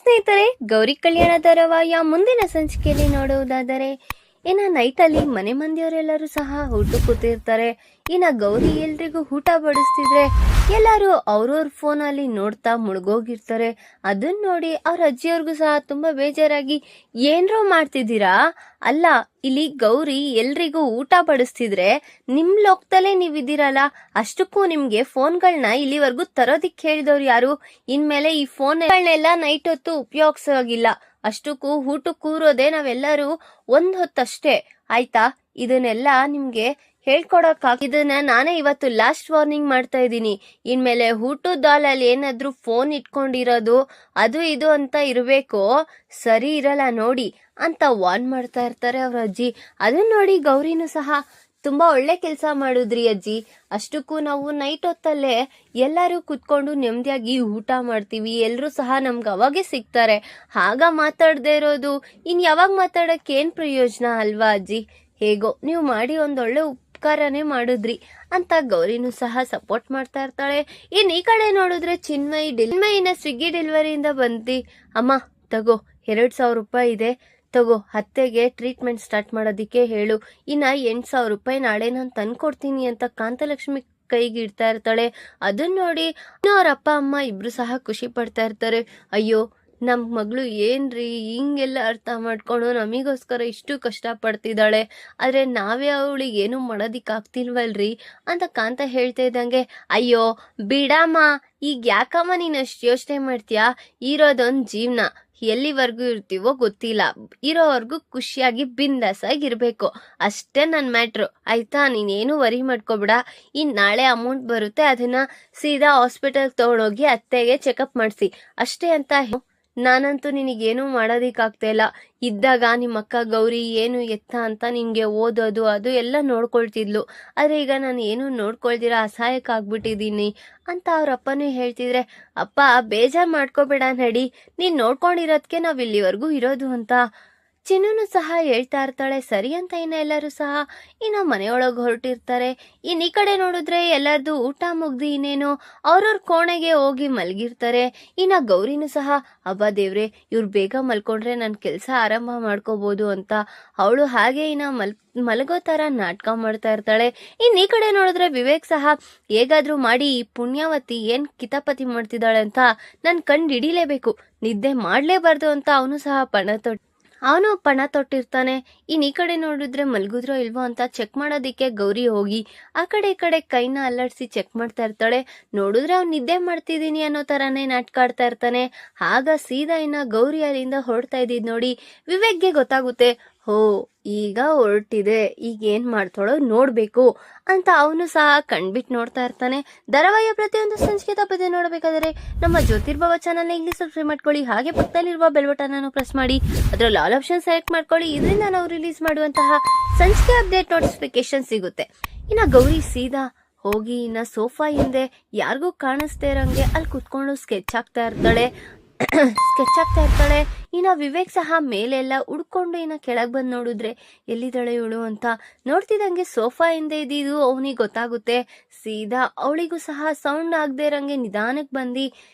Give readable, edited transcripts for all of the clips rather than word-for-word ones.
ಸ್ನೇಹಿತರೆ, ಗೌರಿ ಕಲ್ಯಾಣ ಧಾರಾವಾಹಿಯ ಮುಂದಿನ ಸಂಚಿಕೆಯಲ್ಲಿ ನೋಡುವುದಾದರೆ ನೈಟಲ್ಲಿ ಮನೆ ಮಂದಿಯವರೆಲ್ಲರೂ ಸಹ ಊಟ ಕೂತಿರ್ತಾರೆ. ಗೌರಿ ಎಲ್ರಿಗೂ ಊಟ ಬಡಿಸ್ತಿದ್ರೆ ಎಲ್ಲರೂ ಅವ್ರವ್ರ ಫೋನಲ್ಲಿ ನೋಡ್ತಾ ಮುಳುಗೋಗಿರ್ತಾರೆ. ಅದನ್ನ ನೋಡಿ ಅವ್ರ ಅಜ್ಜಿಯವ್ರಿಗೂ ಸಹ ತುಂಬಾ ಬೇಜಾರಾಗಿ, ಏನ್ರೋ ಮಾಡ್ತಿದ್ದೀರಾ, ಅಲ್ಲ ಇಲ್ಲಿ ಗೌರಿ ಎಲ್ರಿಗೂ ಊಟ ಬಡಿಸ್ತಿದ್ರೆ ನಿಮ್ ಲೋಕದಲ್ಲೇ ನೀವಿದ್ದೀರಲ್ಲ, ಅಷ್ಟಕ್ಕೂ ನಿಮ್ಗೆ ಫೋನ್ಗಳನ್ನ ಇಲ್ಲಿವರೆಗೂ ತರೋದಿಕ್ ಹೇಳಿದವ್ರು ಯಾರು? ಇನ್ಮೇಲೆ ಈ ಫೋನ್ಗಳನ್ನೆಲ್ಲ ನೈಟ್ ಹೊತ್ತು ಉಪಯೋಗಿಸೋಗಿಲ್ಲ, ಅಷ್ಟಕ್ಕೂ ಊಟ ಕೂರೋದೆ ನಾವೆಲ್ಲರೂ ಒಂದ್ ಹೊತ್ತಷ್ಟೇ, ಆಯ್ತಾ? ಇದನ್ನೆಲ್ಲ ನಿಮ್ಗೆ ಇದನ್ನ ನಾನೇ ಇವತ್ತು ಲಾಸ್ಟ್ ವಾರ್ನಿಂಗ್ ಮಾಡ್ತಾ ಇದ್ದೀನಿ. ಇನ್ಮೇಲೆ ಊಟದ ಹಾಲಲ್ಲಿ ಏನಾದ್ರೂ ಫೋನ್ ಇಟ್ಕೊಂಡಿರೋದು ಅದು ಇದು ಅಂತ ಇರಬೇಕು, ಸರಿ ಇರಲ್ಲ ನೋಡಿ ಅಂತ ವಾರ್ನ್ ಮಾಡ್ತಾ ಇರ್ತಾರೆ ಅವ್ರ ಅಜ್ಜಿ. ಅದನ್ನ ನೋಡಿ ಗೌರಿನೂ ಸಹ, ತುಂಬಾ ಒಳ್ಳೆ ಕೆಲಸ ಮಾಡಿದ್ರಿ ಅಜ್ಜಿ, ಅಷ್ಟಕ್ಕೂ ನಾವು ನೈಟ್ ಹೊತ್ತಲ್ಲೇ ಎಲ್ಲರೂ ಕುತ್ಕೊಂಡು ನೆಮ್ಮದಿಯಾಗಿ ಊಟ ಮಾಡ್ತೀವಿ, ಎಲ್ರೂ ಸಹ ನಮ್ಗೆ ಅವಾಗೆ ಸಿಗ್ತಾರೆ, ಆಗ ಮಾತಾಡದೆ ಇರೋದು ಇನ್ ಯಾವಾಗ ಮಾತಾಡಕ್ಕೆ ಏನ್ ಪ್ರಯೋಜನ ಅಲ್ವಾ ಅಜ್ಜಿ? ಹೇಗೋ ನೀವು ಮಾಡಿ ಒಂದೊಳ್ಳೆ ಉಪಕಾರನೇ ಮಾಡಿದ್ರಿ ಅಂತ ಗೌರಿನೂ ಸಹ ಸಪೋರ್ಟ್ ಮಾಡ್ತಾ ಇರ್ತಾಳೆ. ಈ ಕಡೆ ನೋಡಿದ್ರೆ ಚಿನ್ಮಯಿನ ಸ್ವಿಗ್ಗಿ ಡೆಲಿವರಿಯಿಂದ ಬಂದಿ, ಅಮ್ಮ ತಗೋ 2,000 ರೂಪಾಯಿ ಇದೆ, ತಗೋ ಅತ್ತೆಗೆ ಟ್ರೀಟ್ಮೆಂಟ್ ಸ್ಟಾರ್ಟ್ ಮಾಡೋದಿಕ್ಕೆ ಹೇಳು, ಇನ್ನ 8,000 ರೂಪಾಯಿ ನಾಳೆ ನಾನು ತಂದ್ಕೊಡ್ತೀನಿ ಅಂತ ಕಾಂತಲಕ್ಷ್ಮಿ ಕೈಗೆ ಇಡ್ತಾ ಇರ್ತಾಳೆ. ಅದನ್ನ ನೋಡಿ ಅವ್ರ ಅಪ್ಪ ಅಮ್ಮ ಇಬ್ರು ಸಹ ಖುಷಿ ಪಡ್ತಾ ಇರ್ತಾರೆ. ಅಯ್ಯೋ ನಮ್ ಮಗಳು ಏನ್ರಿ ಹಿಂಗೆಲ್ಲ ಅರ್ಥ ಮಾಡ್ಕೊಂಡು ನಮಿಗೋಸ್ಕರ ಇಷ್ಟು ಕಷ್ಟ ಪಡ್ತಿದ್ದಾಳೆ, ಆದ್ರೆ ನಾವೇ ಅವಳಿಗೆ ಏನು ಮಾಡೋದಿಕ್ ಆಗ್ತಿಲ್ವಲ್ರಿ ಅಂತ ಕಾಂತ ಹೇಳ್ತಾ ಇದ್ದಂಗೆ, ಅಯ್ಯೋ ಬಿಡಮ್ಮ, ಈಗ ಯಾಕಮ್ಮ ನೀನ್ ಅಷ್ಟು ಯೋಚನೆ ಮಾಡ್ತೀಯಾ, ಇರೋದೊಂದ್ ಜೀವನ, ಎಲ್ಲಿವರೆಗೂ ಇರ್ತೀವೋ ಗೊತ್ತಿಲ್ಲ, ಇರೋವರೆಗೂ ಖುಷಿಯಾಗಿ ಬಿಂದಾಸಾಗಿರ್ಬೇಕು, ಅಷ್ಟೇ ನನ್ ಮ್ಯಾಟ್ರು, ಆಯ್ತಾ? ನೀನೇನು ವರಿ ಮಾಡ್ಕೋಬಿಡ, ಇನ್ ನಾಳೆ ಅಮೌಂಟ್ ಬರುತ್ತೆ, ಅದನ್ನ ಸೀದಾ ಹಾಸ್ಪಿಟಲ್ ತಗೊಂಡೋಗಿ ಅತ್ತೆಗೆ ಚೆಕಪ್ ಮಾಡಿಸಿ ಅಷ್ಟೇ ಅಂತ. ನಾನಂತೂ ನಿನಗೇನು ಮಾಡೋದಿಕ್ಕಾಗ್ತಾ ಇಲ್ಲ, ಇದ್ದಾಗ ನಿಮ್ಮ ಅಕ್ಕ ಗೌರಿ ಏನು ಎತ್ತ ಅಂತ ನಿನ್ಗೆ ಓದೋದು ಅದು ಎಲ್ಲ ನೋಡ್ಕೊಳ್ತಿದ್ಲು, ಆದ್ರೆ ಈಗ ನಾನು ಏನು ನೋಡ್ಕೊಳ್ದಿರ ಅಸಹಾಯಕ ಆಗ್ಬಿಟ್ಟಿದ್ದೀನಿ ಅಂತ ಅವ್ರ ಅಪ್ಪನೂ ಹೇಳ್ತಿದ್ರೆ, ಅಪ್ಪ ಬೇಜಾರ್ ಮಾಡ್ಕೋಬೇಡ ನಡಿ, ನೀನ್ ನೋಡ್ಕೊಂಡಿರೋದಕ್ಕೆ ನಾವ್ ಇಲ್ಲಿವರೆಗೂ ಇರೋದು ಅಂತ ಚಿನ್ನೂನು ಸಹ ಹೇಳ್ತಾ ಇರ್ತಾಳೆ. ಸರಿ ಅಂತ ಎಲ್ಲರೂ ಸಹ ಮನೆಯೊಳಗೆ ಹೊರಟಿರ್ತಾರೆ. ಈ ಕಡೆ ನೋಡಿದ್ರೆ ಎಲ್ಲರದು ಊಟ ಮುಗ್ದಿ ಇನ್ನೇನು ಅವ್ರವ್ರ ಕೋಣೆಗೆ ಹೋಗಿ ಮಲಗಿರ್ತಾರೆ. ಗೌರಿನೂ ಸಹ, ಅಬ್ಬಾ ದೇವ್ರೆ, ಇವ್ರು ಬೇಗ ಮಲ್ಕೊಂಡ್ರೆ ನನ್ ಕೆಲ್ಸ ಆರಂಭ ಮಾಡ್ಕೋಬಹುದು ಅಂತ ಅವಳು ಹಾಗೆ ಮಲಗೋ ತರ ನಾಟಕ ಮಾಡ್ತಾ ಇರ್ತಾಳೆ. ಈ ಕಡೆ ನೋಡಿದ್ರೆ ವಿವೇಕ್ ಸಹ, ಹೇಗಾದ್ರೂ ಮಾಡಿ ಈ ಪುಣ್ಯಾವತಿ ಏನ್ ಕಿತಾಪತಿ ಮಾಡ್ತಿದ್ದಾಳೆ ಅಂತ ನನ್ ಕಂಡು ಹಿಡಿಲೇಬೇಕು, ನಿದ್ದೆ ಮಾಡ್ಲೇಬಾರ್ದು ಅಂತ ಅವನು ಪಣ ತೊಟ್ಟಿರ್ತಾನೆ. ಈ ಕಡೆ ನೋಡಿದ್ರೆ ಮಲ್ಗುದ್ರೋ ಇಲ್ವೋ ಅಂತ ಚೆಕ್ ಮಾಡೋದಿಕ್ಕೆ ಗೌರಿ ಹೋಗಿ ಆ ಕಡೆ ಈ ಕಡೆ ಕೈನ ಅಲ್ಲಾಡ್ಸಿ ಚೆಕ್ ಮಾಡ್ತಾ ಇರ್ತಾಳೆ. ನೋಡಿದ್ರೆ ಅವ್ನು ನಿದ್ದೆ ಮಾಡ್ತಿದ್ದೀನಿ ಅನ್ನೋ ತರಾನೇ ನಾಟಕ ಆಡ್ತಾ ಇರ್ತಾನೆ. ಆಗ ಸೀದಾ ಗೌರಿ ಅಲ್ಲಿಂದ ಹೊರಡ್ತಾ ಇದ್ದಿದ್ ನೋಡಿ ವಿವೇಕ್ಗೆ ಗೊತ್ತಾಗುತ್ತೆ, ಹೋ ಈಗ ಹೊರಟಿದೆ, ಈಗ ಏನ್ ಮಾಡ್ತಾಳೋ ನೋಡ್ಬೇಕು ಅಂತ ಅವನು ಸಹ ಕಣ್ಬಿಟ್ಟು ನೋಡ್ತಾ ಇರ್ತಾನೆ. ಧಾರಾವಾಹಿಯ ಪ್ರತಿಯೊಂದು ಸಂಚಿಕೆ ತಪ್ಪದೆ ನೋಡಬೇಕಾದರೆ ನಮ್ಮ ಜ್ಯೋತಿರ್ಭವ ಚಾನಲ್ನ ಇಲ್ಲಿ ಸಬ್ಸ್ಕ್ರೈಬ್ ಮಾಡ್ಕೊಳ್ಳಿ, ಹಾಗೆ ಪಕ್ಕದಲ್ಲಿರುವ ಬೆಲ್ ಬಟನ್ ಅನ್ನು ಪ್ರೆಸ್ ಮಾಡಿ ಅದರಲ್ಲಿ ಆಲ್ ಆಪ್ಷನ್ ಸೆಲೆಕ್ಟ್ ಮಾಡ್ಕೊಳ್ಳಿ. ಇದರಿಂದ ನಾವು ರಿಲೀಸ್ ಮಾಡುವಂತಹ ಸಂಚಿಕೆ ಅಪ್ಡೇಟ್ ನೋಟಿಫಿಕೇಶನ್ ಸಿಗುತ್ತೆ. ಗೌರಿ ಸೀದಾ ಹೋಗಿ ಸೋಫಾ ಹಿಂದೆ ಯಾರಿಗೂ ಕಾಣಿಸ್ತಾ ಇರಂಗೆ ಅಲ್ಲಿ ಕುತ್ಕೊಂಡು ಸ್ಕೆಚ್ ಆಗ್ತಾ ಇರ್ತಾಳೆ. ವಿವೇಕ್ ಸಹ ಮೇಲೆಲ್ಲ ಉಡ್ಕೊಂಡು ಕೆಳಗ್ ಬಂದ್ ನೋಡಿದ್ರೆ ಎಲ್ಲಿದ್ದಾಳೆ ಇವಳು ಅಂತ ನೋಡ್ತಿದಂಗೆ ಸೋಫಾ ಹಿಂದೆ ಇದ್ದಿದ್ದು ಅವನಿಗೆ ಗೊತ್ತಾಗುತ್ತೆ. ಸೀದಾ ಅವಳಿಗೂ ಸಹ ಸೌಂಡ್ ಆಗದೆ ಇರಂಗೆ ನಿಧಾನಕ್ಕೆ ಬಂದಿ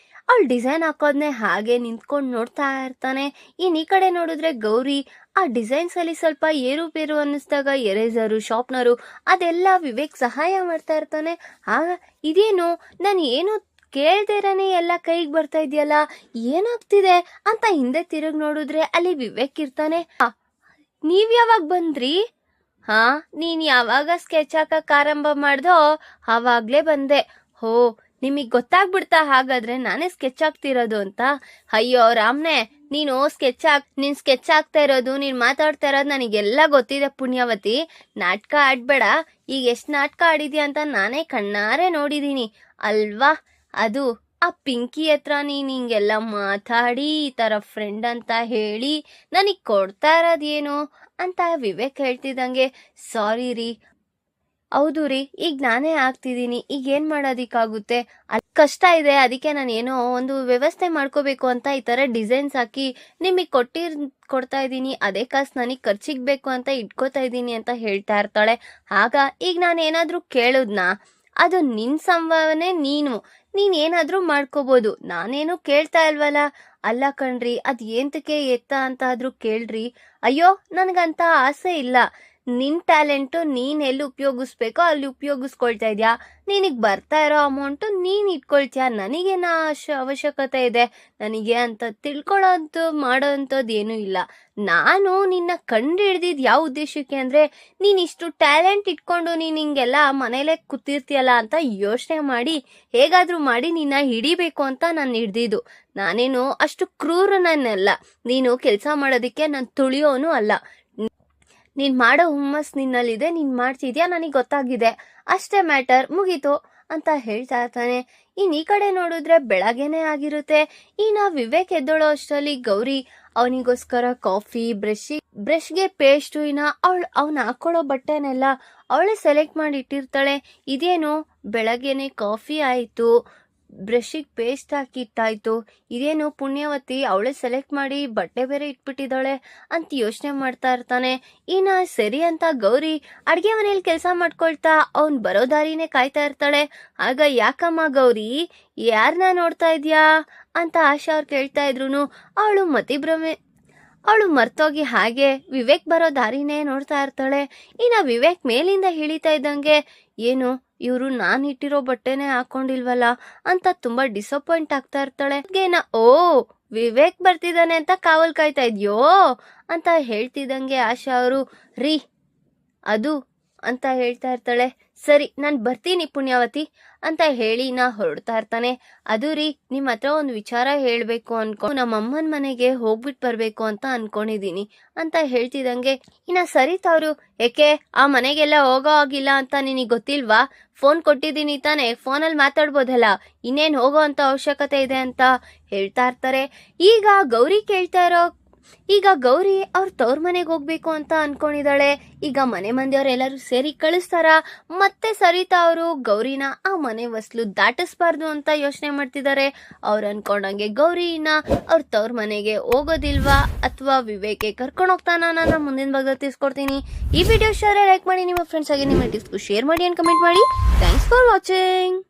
ಅವಳು ಡಿಸೈನ್ ಹಾಕೋದ್ನೆ ಹಾಗೆ ನಿಂತ್ಕೊಂಡು ನೋಡ್ತಾ ಇರ್ತಾನೆ. ಈ ಕಡೆ ನೋಡಿದ್ರೆ ಗೌರಿ ಆ ಡಿಸೈನ್ಸ್ ಅಲ್ಲಿ ಸ್ವಲ್ಪ ಏರುಪೇರು ಅನ್ನಿಸ್ದಾಗ ಎರೇಸರು ಶಾರ್ಪ್ನರು ಅದೆಲ್ಲ ವಿವೇಕ್ ಸಹಾಯ ಮಾಡ್ತಾ ಇರ್ತಾನೆ. ಆಗ ಇದೇನು ನಾನು ಏನು ಕೇಳ್ದೇರನೆ ಎಲ್ಲ ಕೈಗೆ ಬರ್ತಾ ಇದೆಯಲ್ಲ, ಏನಾಗ್ತಿದೆ ಅಂತ ಹಿಂದೆ ತಿರುಗಿ ನೋಡಿದ್ರೆ ಅಲ್ಲಿ ವಿವೇಕ್ ಇರ್ತಾನೆ. ನೀವ್ ಯಾವಾಗ ಬಂದ್ರಿ? ನೀನ್ ಯಾವಾಗ ಸ್ಕೆಚ್ ಹಾಕಕ್ ಆರಂಭ ಮಾಡ್ದೋ ಅವಾಗ್ಲೇ ಬಂದೆ. ಹೋ, ನಿಮಗ್ ಗೊತ್ತಾಗ್ಬಿಡ್ತಾ ಹಾಗಾದ್ರೆ ನಾನೇ ಸ್ಕೆಚ್ ಹಾಕ್ತಿರೋದು ಅಂತ? ಅಯ್ಯೋ ರಾಮ್ನೆ, ನೀನು ಸ್ಕೆಚ್ ಹಾಕ್ತಾ ಇರೋದು, ನೀನ್ ಮಾತಾಡ್ತಾ ಇರೋದು ನನಗೆಲ್ಲ ಗೊತ್ತಿದೆ ಪುಣ್ಯಾವತಿ, ನಾಟಕ ಆಡ್ಬೇಡ. ಈಗ ಎಷ್ಟ್ ನಾಟಕ ಆಡಿದ್ಯಾ ಅಂತ ನಾನೇ ಕಣ್ಣಾರೆ ನೋಡಿದೀನಿ ಅಲ್ವಾ? ಅದು ಆ ಪಿಂಕಿ ಹತ್ರ ನೀನ್ ಹಿಂಗೆಲ್ಲ ಮಾತಾಡಿ ಈ ತರ ಫ್ರೆಂಡ್ ಅಂತ ಹೇಳಿ ನನಗ್ ಕೊಡ್ತಾ ಇರೋದೇನು ಅಂತ ವಿವೇಕ್ ಹೇಳ್ತಿದ್ದಂಗೆ, ಸಾರಿ ರೀ, ಹೌದು ರೀ, ಈಗ ನಾನೇ ಆಗ್ತಿದ್ದೀನಿ, ಈಗ ಏನ್ ಮಾಡೋದಿಕ್ಕಾಗುತ್ತೆ, ಕಷ್ಟ ಇದೆ, ಅದಕ್ಕೆ ನಾನು ಏನೋ ಒಂದು ವ್ಯವಸ್ಥೆ ಮಾಡ್ಕೋಬೇಕು ಅಂತ ಈ ತರ ಡಿಸೈನ್ಸ್ ಹಾಕಿ ನಿಮಗ್ ಕೊಡ್ತಾ ಇದ್ದೀನಿ, ಅದೇ ಕಾಸು ನನಗ್ ಖರ್ಚಿಗೆ ಬೇಕು ಅಂತ ಇಟ್ಕೋತಾ ಇದ್ದೀನಿ ಅಂತ ಹೇಳ್ತಾ ಇರ್ತಾಳೆ. ಆಗ ಈಗ ನಾನು ಏನಾದ್ರೂ ಕೇಳುದ್ನಾ? ಅದು ನಿನ್ ಸಂಭಾವನೆ, ನೀನ್ ಏನಾದ್ರೂ ಮಾಡ್ಕೋಬಹುದು, ನಾನೇನು ಕೇಳ್ತಾ ಇಲ್ವಲ್ಲ. ಅಲ್ಲ ಕಣ್ರಿ, ಅದ್ ಏಂತಕ್ಕೆ ಎತ್ತ ಅಂತ ಆದ್ರೂ ಕೇಳ್ರಿ. ಅಯ್ಯೋ, ನನ್ಗಂತ ಆಸೆ ಇಲ್ಲ. ನಿನ್ ಟ್ಯಾಲೆಂಟು ನೀನ್ ಎಲ್ಲಿ ಉಪಯೋಗಿಸ್ಬೇಕೋ ಅಲ್ಲಿ ಉಪಯೋಗಿಸ್ಕೊಳ್ತಾ ಇದ್ಯಾ. ನಿನಗ್ ಬರ್ತಾ ಇರೋ ಅಮೌಂಟು ನೀನ್ ಇಟ್ಕೊಳ್ತೀಯ. ನನಗೇನ ಅವಶ್ಯಕತೆ ಇದೆ? ನನಗೆ ಅಂತ ತಿಳ್ಕೊಳ್ಳೋಂಥ ಮಾಡೋಂಥದ್ದು ಏನೂ ಇಲ್ಲ. ನಾನು ನಿನ್ನ ಕಂಡು ಹಿಡ್ದಿದ್ ಯಾವ ಉದ್ದೇಶಕ್ಕೆ ಅಂದ್ರೆ, ನೀನ್ ಇಷ್ಟು ಟ್ಯಾಲೆಂಟ್ ಇಟ್ಕೊಂಡು ನೀನ್ ಹಿಂಗೆಲ್ಲ ಮನೇಲೆ ಕೂತಿರ್ತೀಯಲ್ಲ ಅಂತ ಯೋಚನೆ ಮಾಡಿ ಹೇಗಾದ್ರೂ ಮಾಡಿ ನಿನ್ನ ಹಿಡಿಬೇಕು ಅಂತ ನಾನು ಹಿಡ್ದಿದ್ದು. ನಾನೇನು ಅಷ್ಟು ಕ್ರೂರನಲ್ಲ. ನೀನು ಕೆಲಸ ಮಾಡೋದಕ್ಕೆ ನಾನು ತುಳಿಯೋನು ಅಲ್ಲ. ನೀನ್ ಮಾಡೋ ಹುಮ್ಮಸ್ ನಿನ್ನಲ್ಲಿದೆ, ನೀನ್ ಮಾಡ್ತಿದ್ಯಾ, ನನಗೆ ಗೊತ್ತಾಗಿದೆ, ಅಷ್ಟೇ ಮ್ಯಾಟರ್, ಮುಗೀತು ಅಂತ ಹೇಳ್ತಾ ಇರ್ತಾನೆ. ಈ ಕಡೆ ನೋಡಿದ್ರೆ ಬೆಳಗ್ಗೆನೆ ಆಗಿರುತ್ತೆ. ವಿವೇಕ್ ಎದ್ದೋಳೋ ಅಷ್ಟರಲ್ಲಿ ಗೌರಿ ಅವನಿಗೋಸ್ಕರ ಕಾಫಿ, ಬ್ರಷ್ಗೆ ಪೇಸ್ಟು, ಅವನ್ ಹಾಕೊಳ್ಳೋ ಬಟ್ಟೆನೆಲ್ಲ ಅವಳೇ ಸೆಲೆಕ್ಟ್ ಮಾಡಿ ಇಟ್ಟಿರ್ತಾಳೆ. ಇದೇನು ಬೆಳಗ್ಗೆನೆ ಕಾಫಿ ಆಯ್ತು, ಬ್ರಷಿಗೆ ಪೇಸ್ಟ್ ಹಾಕಿಟ್ಟಾಯ್ತು, ಇದೇನು ಪುಣ್ಯವತಿ ಅವಳೇ ಸೆಲೆಕ್ಟ್ ಮಾಡಿ ಬಟ್ಟೆ ಬೇರೆ ಇಟ್ಬಿಟ್ಟಿದ್ದಾಳೆ ಅಂತ ಯೋಚನೆ ಮಾಡ್ತಾ ಇರ್ತಾನೆ. ಸರಿ ಅಂತ ಗೌರಿ ಅಡ್ಗೆ ಮನೇಲಿ ಕೆಲಸ ಮಾಡ್ಕೊಳ್ತಾ ಅವ್ನ್ ಬರೋ ದಾರಿನೇ ಕಾಯ್ತಾ ಇರ್ತಾಳೆ. ಆಗ ಯಾಕಮ್ಮ ಗೌರಿ, ಯಾರನ್ನ ನೋಡ್ತಾ ಇದ್ಯಾ ಅಂತ ಆಶಾ ಅವ್ರು ಕೇಳ್ತಾ ಇದ್ರು ಅವಳು ಮರ್ತೋಗಿ ಹಾಗೆ ವಿವೇಕ್ ಬರೋ ದಾರಿನೇ ನೋಡ್ತಾ ಇರ್ತಾಳೆ. ವಿವೇಕ್ ಮೇಲಿಂದ ಇಳಿತಾ ಇದ್ದಂಗೆ, ಏನು ಇವ್ರು ನಾನ್ ಇಟ್ಟಿರೋ ಬಟ್ಟೆನೆ ಹಾಕೊಂಡಿಲ್ವಲ್ಲ ಅಂತ ತುಂಬಾ ಡಿಸಪಾಯಿಂಟ್ ಆಗ್ತಾ ಇರ್ತಾಳೆ. ಓ, ವಿವೇಕ್ ಬರ್ತಿದ್ದಾನೆ ಅಂತ ಕಾವಲ್ ಕಾಯ್ತಾ ಇದ್ಯೋ ಅಂತ ಹೇಳ್ತಿದ್ದಂಗೆ ಆಶಾ ಅವರು ರೀ ಅದು ಅಂತ ಹೇಳ್ತಾ ಇರ್ತಾಳೆ. ಸರಿ, ನಾನ್ ಬರ್ತೀನಿ ಪುಣ್ಯಾವತಿ ಅಂತ ಹೇಳಿ ಹೊರಡ್ತಾ ಇರ್ತಾನೆ. ಅದು ರೀ, ನಿಮ್ ಹತ್ರ ಒಂದು ವಿಚಾರ ಹೇಳ್ಬೇಕು ನಮ್ಮಮ್ಮನ ಮನೆಗೆ ಹೋಗ್ಬಿಟ್ಟು ಬರ್ಬೇಕು ಅಂತ ಅನ್ಕೊಂಡಿದೀನಿ ಅಂತ ಹೇಳ್ತಿದಂಗೆ, ಸರಿತಾ ಅವರು ಏಕೆ ಆ ಮನೆಗೆಲ್ಲ ಹೋಗೋ ಆಗಿಲ್ಲ ಅಂತ ನಿನಗೆ ಗೊತ್ತಿಲ್ವಾ? ಫೋನ್ ಕೊಟ್ಟಿದ್ದೀನಿ ತಾನೆ, ಫೋನಲ್ಲಿ ಮಾತಾಡ್ಬೋದಲ್ಲ, ಇನ್ನೇನ್ ಹೋಗೋ ಅಂತ ಅವಶ್ಯಕತೆ ಇದೆ ಅಂತ ಹೇಳ್ತಾ ಇರ್ತಾರೆ. ಈಗ ಗೌರಿ ಅವ್ರ ತವ್ರ ಮನೆಗೆ ಹೋಗ್ಬೇಕು ಅಂತ ಅನ್ಕೊಂಡಿದ್ದಾಳೆ. ಈಗ ಮನೆ ಮಂದಿಯವರೆಲ್ಲರೂ ಸೇರಿ ಕಳಿಸ್ತಾರ. ಮತ್ತೆ ಸರಿತಾ ಅವರು ಗೌರಿನ ಆ ಮನೆ ಹೊಸ್ಲು ದಾಟಿಸ್ಬಾರ್ದು ಅಂತ ಯೋಚನೆ ಮಾಡ್ತಿದ್ದಾರೆ. ಅವ್ರು ಅನ್ಕೊಂಡಂಗೆ ಗೌರಿನ ಅವ್ರ ತವ್ರ ಮನೆಗೆ ಹೋಗೋದಿಲ್ವಾ ಅಥವಾ ವಿವೇಕೆ ಕರ್ಕೊಂಡು ಹೋಗ್ತಾನ? ನಾನು ಮುಂದಿನ ಭಾಗದಲ್ಲಿ ತಿಳಿಸ್ಕೊಡ್ತೀನಿ. ಈ ವಿಡಿಯೋ ಲೈಕ್ ಮಾಡಿ, ನಿಮ್ಮ ಫ್ರೆಂಡ್ಸ್ ಆಗಿ ನಿಮ್ಮ ಟಿಪ್ಸ್ಗೂ ಶೇರ್ ಮಾಡಿ ಅಂಡ್ ಕಮೆಂಟ್ ಮಾಡಿ. Thanks for watching.